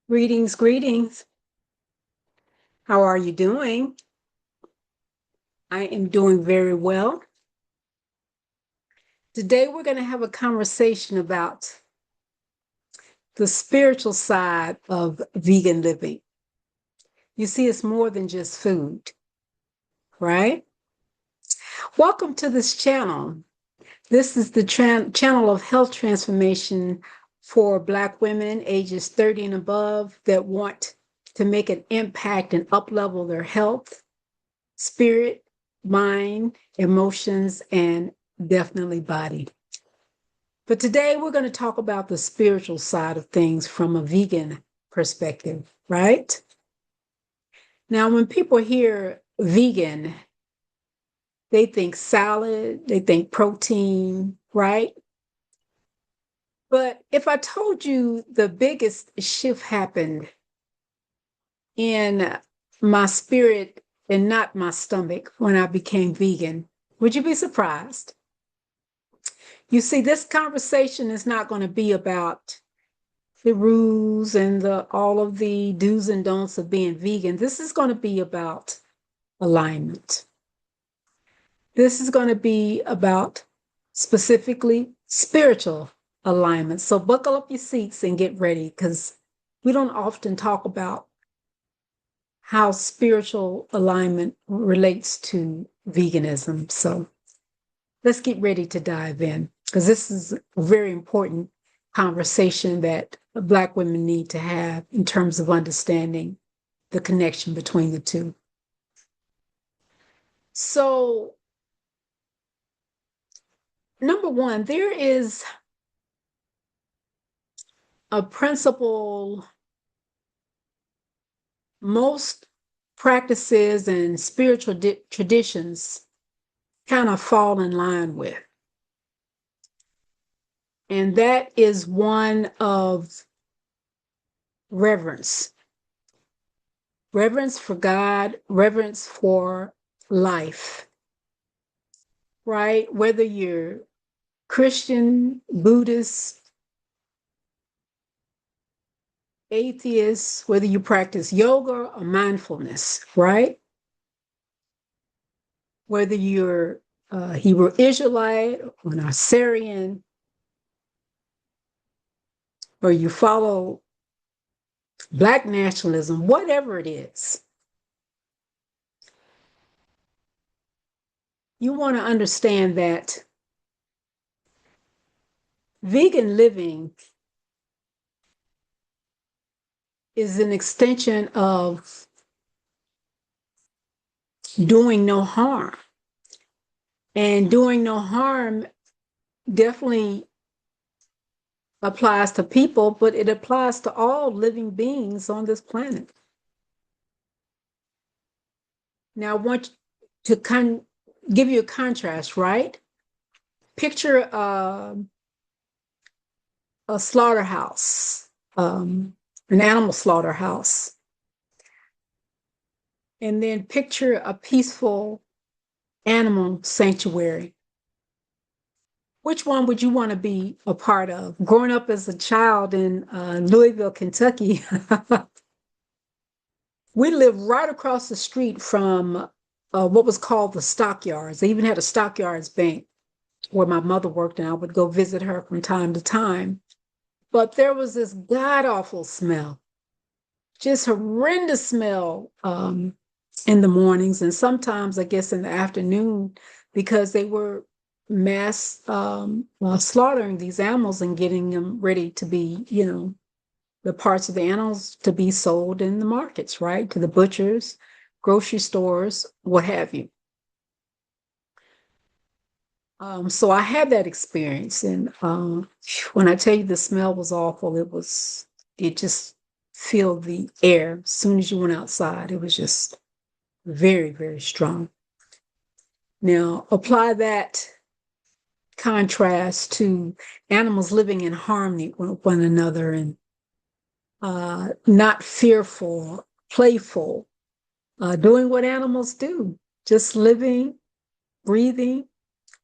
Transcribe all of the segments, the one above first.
Greetings, greetings. How are you doing? I am doing very well. Today, we're going to have a conversation about the spiritual side of vegan living. You see, it's more than just food, right? Welcome to this channel. This is the channel of health transformation for Black women ages 30 and above that want to make an impact and uplevel their health, spirit, mind, emotions, and definitely body. But today we're going to talk about the spiritual side of things from a vegan perspective, right? Now, when people hear vegan, they think salad, they think protein, right? But if I told you the biggest shift happened in my spirit and not my stomach when I became vegan, would you be surprised? You see, this conversation is not going to be about the rules and all of the do's and don'ts of being vegan. This is going to be about alignment. This is going to be about specifically spiritual alignment. So buckle up your seats and get ready, because we don't often talk about how spiritual alignment relates to veganism. So let's get ready to dive in, because this is a very important conversation that Black women need to have in terms of understanding the connection between the two. So, number one, there is a principle most practices and spiritual traditions kind of fall in line with. And that is one of reverence. Reverence for God, reverence for life, right? Whether you're Christian, Buddhist, atheist, whether you practice yoga or mindfulness, right? Whether you're Hebrew Israelite or an Assyrian, or you follow Black nationalism, whatever it is, you want to understand that vegan living is an extension of doing no harm. And doing no harm definitely applies to people, but it applies to all living beings on this planet. Now, I want to give you a contrast, right? Picture a slaughterhouse, an animal slaughterhouse, and then picture a peaceful animal sanctuary. Which one would you want to be a part of? Growing up as a child in Louisville, Kentucky, we lived right across the street from what was called the stockyards. They even had a stockyards bank where my mother worked, and I would go visit her from time to time. But there was this god-awful smell, just horrendous smell in the mornings, and sometimes, I guess, in the afternoon, because they were mass slaughtering these animals and getting them ready to be, the parts of the animals to be sold in the markets, right? To the butchers, grocery stores, what have you. So I had that experience, and when I tell you the smell was awful, it just filled the air. As soon as you went outside, it was just very, very strong. Now, apply that contrast to animals living in harmony with one another, and not fearful, playful, doing what animals do, just living, breathing,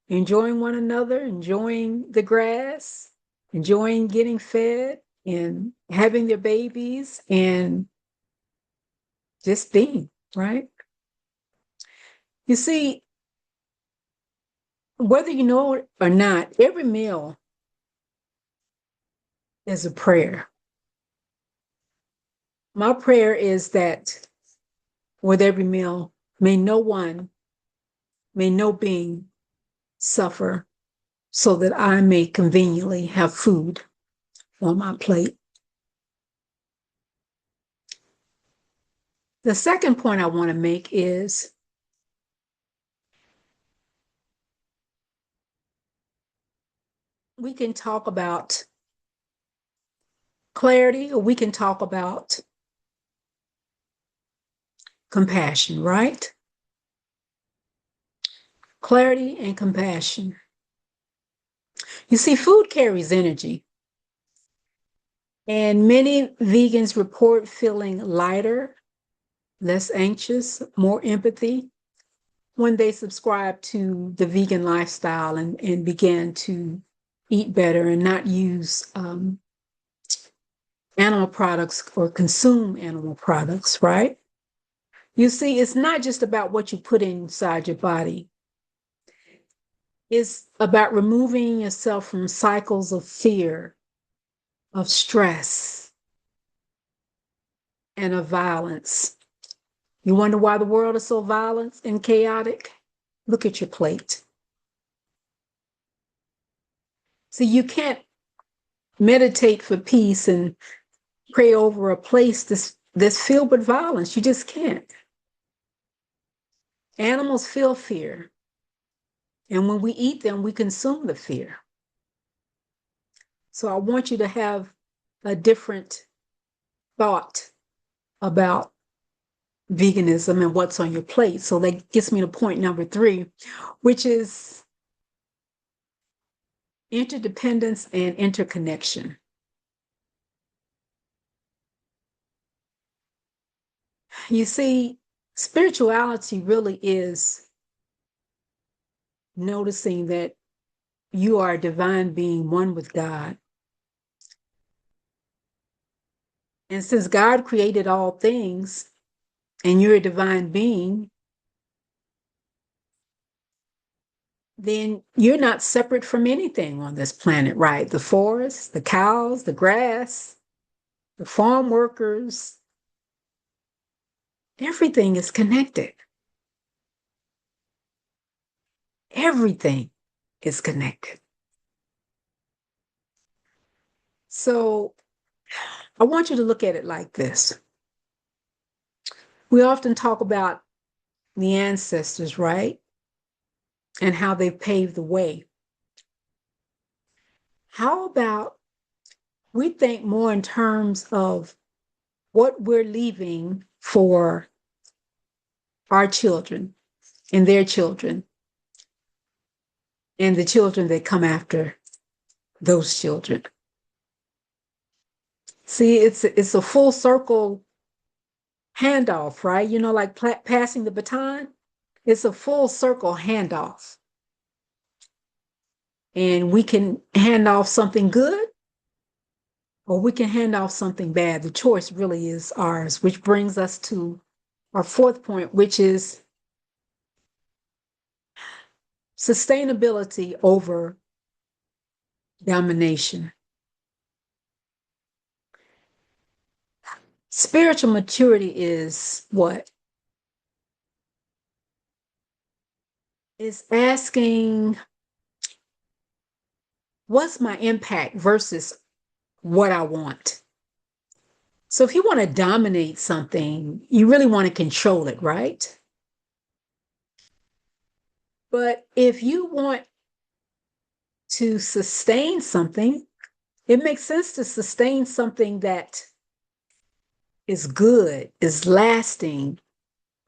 enjoying one another, enjoying the grass, enjoying getting fed, and having their babies and just being, right? You see, whether you know it or not, every meal is a prayer. My prayer is that with every meal, may no being suffer so that I may conveniently have food on my plate. The second point I want to make is we can talk about clarity or we can talk about compassion, right? Clarity and compassion. You see, food carries energy, and many vegans report feeling lighter, less anxious, more empathy when they subscribe to the vegan lifestyle and began to eat better and not use animal products or consume animal products, right? You see, it's not just about what you put inside your body. It's about removing yourself from cycles of fear, of stress, and of violence. You wonder why the world is so violent and chaotic? Look at your plate. See, you can't meditate for peace and pray over a place that's filled with violence. You just can't. Animals feel fear. And when we eat them, we consume the fear. So I want you to have a different thought about veganism and what's on your plate. So that gets me to point number 3, which is interdependence and interconnection. You see, spirituality really is noticing that you are a divine being, one with God. And since God created all things and you're a divine being, then you're not separate from anything on this planet, right? The forest, the cows, the grass, the farm workers, everything is connected. Everything is connected. So I want you to look at it like this. We often talk about the ancestors, right? And how they paved the way. How about we think more in terms of what we're leaving for our children and their children and the children that come after those children. See, it's a full circle handoff, right? You know, like passing the baton. It's a full circle handoff. And we can hand off something good or we can hand off something bad. The choice really is ours, which brings us to our fourth point, which is sustainability over domination. Spiritual maturity is what? Is asking, what's my impact versus what I want? So if you want to dominate something, you really want to control it, right? But if you want to sustain something, it makes sense to sustain something that is good, is lasting,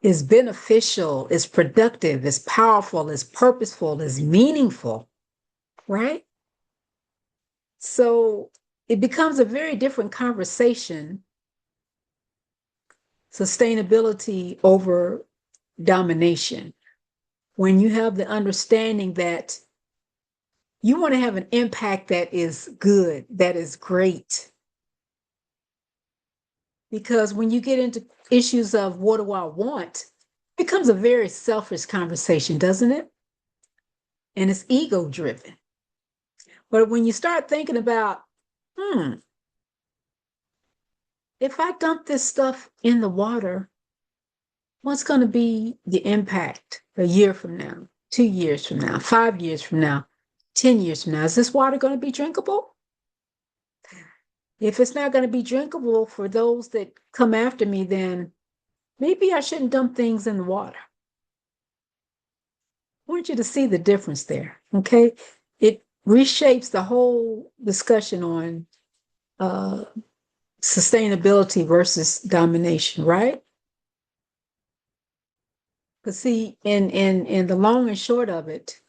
is beneficial, is productive, is powerful, is purposeful, is meaningful, right? So it becomes a very different conversation, sustainability over domination, when you have the understanding that you want to have an impact that is good, that is great, Because when you get into issues of what do I want, it becomes a very selfish conversation, doesn't it? And it's ego driven. But when you start thinking about, if I dump this stuff in the water, what's going to be the impact a year from now, 2 years from now, 5 years from now, 10 years from now? Is this water going to be drinkable? If it's not going to be drinkable for those that come after me, then maybe I shouldn't dump things in the water. I want you to see the difference there, okay? It reshapes the whole discussion on sustainability versus domination, right? Because see, in the long and short of it,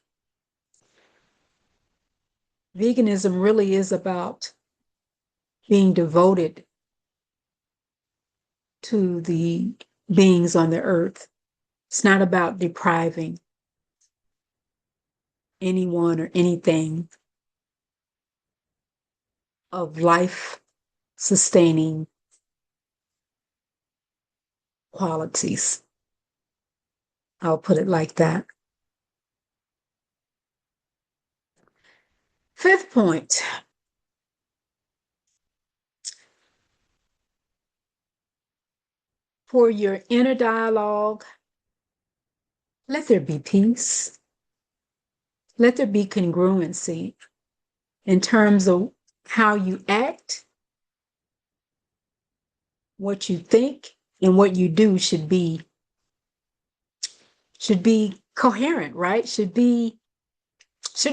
veganism really is about being devoted to the beings on the earth. It's not about depriving anyone or anything of life sustaining qualities. I'll put it like that. Fifth point. For your inner dialogue, let there be peace. Let there be congruency in terms of how you act, what you think, and what you do should be coherent, right? Should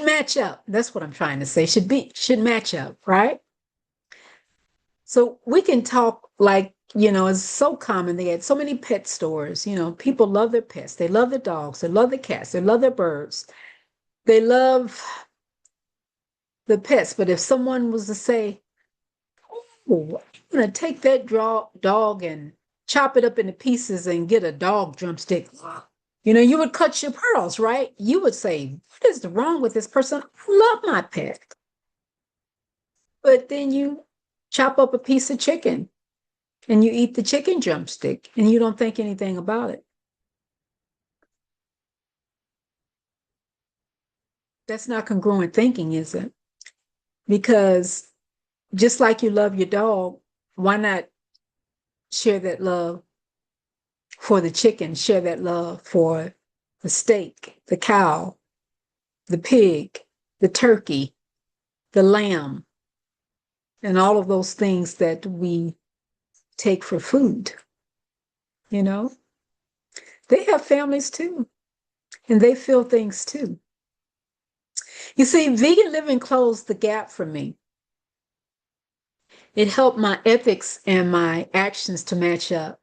match up. That's what I'm trying to say. Should match up, right? So we can talk like, it's so common. They had so many pet stores. People love their pets. They love their dogs. They love their cats. They love their birds. They love the pets. But if someone was to say, oh, I'm going to take that dog and chop it up into pieces and get a dog drumstick, you would cut your pearls, right? You would say, what is wrong with this person? I love my pet. But then you chop up a piece of chicken and you eat the chicken drumstick and you don't think anything about it. That's not congruent thinking, is it? Because just like you love your dog, why not share that love for the chicken, share that love for the steak, the cow, the pig, the turkey, the lamb, and all of those things that we take for food? They have families too, and they feel things too. You see, vegan living closed the gap for me. It helped my ethics and my actions to match up.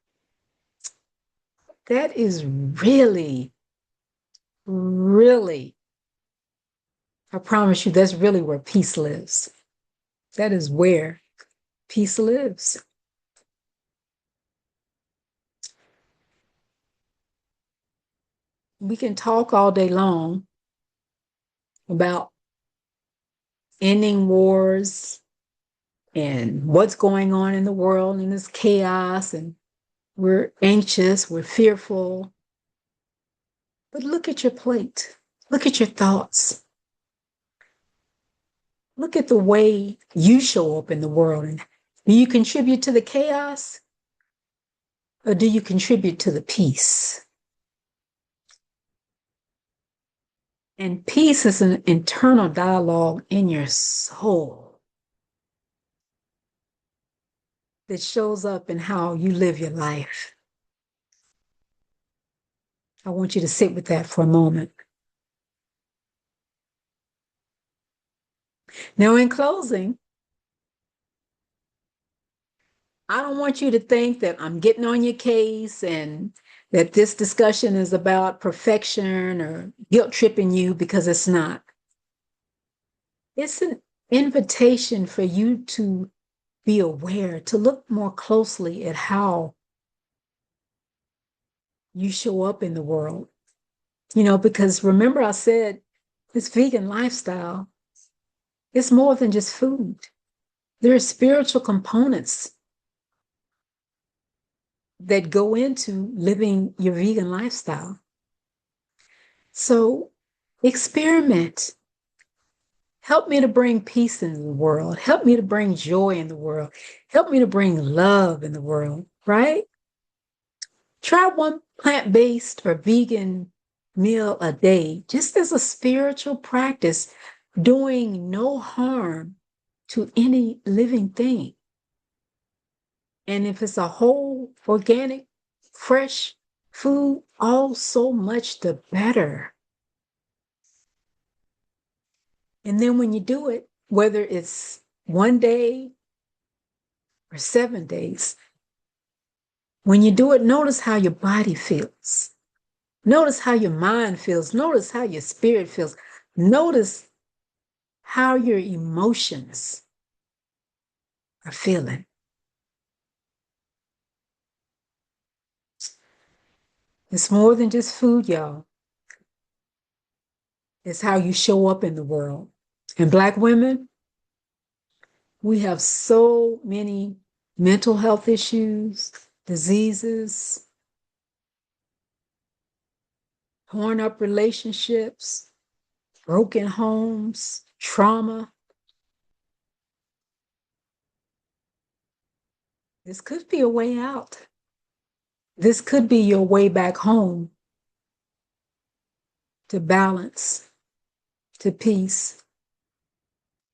That is really, really, I promise you, that's really where peace lives. That is where peace lives. We can talk all day long about ending wars and what's going on in the world and this chaos, and we're anxious, we're fearful. But look at your plate. Look at your thoughts. Look at the way you show up in the world. And do you contribute to the chaos, or do you contribute to the peace? And peace is an internal dialogue in your soul that shows up in how you live your life. I want you to sit with that for a moment. Now, in closing, I don't want you to think that I'm getting on your case and that this discussion is about perfection or guilt tripping you, because it's not. It's an invitation for you to be aware, to look more closely at how you show up in the world. Because remember I said this vegan lifestyle, it's more than just food. There are spiritual components that go into living your vegan lifestyle. So experiment. Help me to bring peace in the world. Help me to bring joy in the world. Help me to bring love in the world, right? Try one plant-based or vegan meal a day, just as a spiritual practice, doing no harm to any living thing. And if it's a whole, organic, fresh food, all so much the better. And then when you do it, whether it's one day or 7 days, when you do it, notice how your body feels. Notice how your mind feels. Notice how your spirit feels. Notice how your emotions are feeling. It's more than just food, y'all. It's how you show up in the world. And Black women, we have so many mental health issues, diseases, torn up relationships, broken homes, trauma. This could be a way out. This could be your way back home to balance, to peace,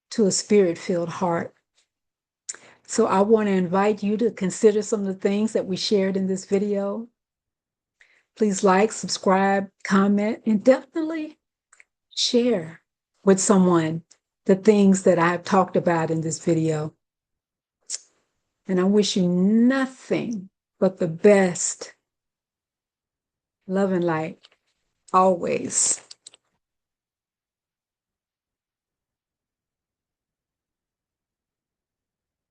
to a spirit-filled heart. So I want to invite you to consider some of the things that we shared in this video. Please like, subscribe, comment, and definitely share with someone the things that I've talked about in this video. And I wish you nothing but the best. Love and light always.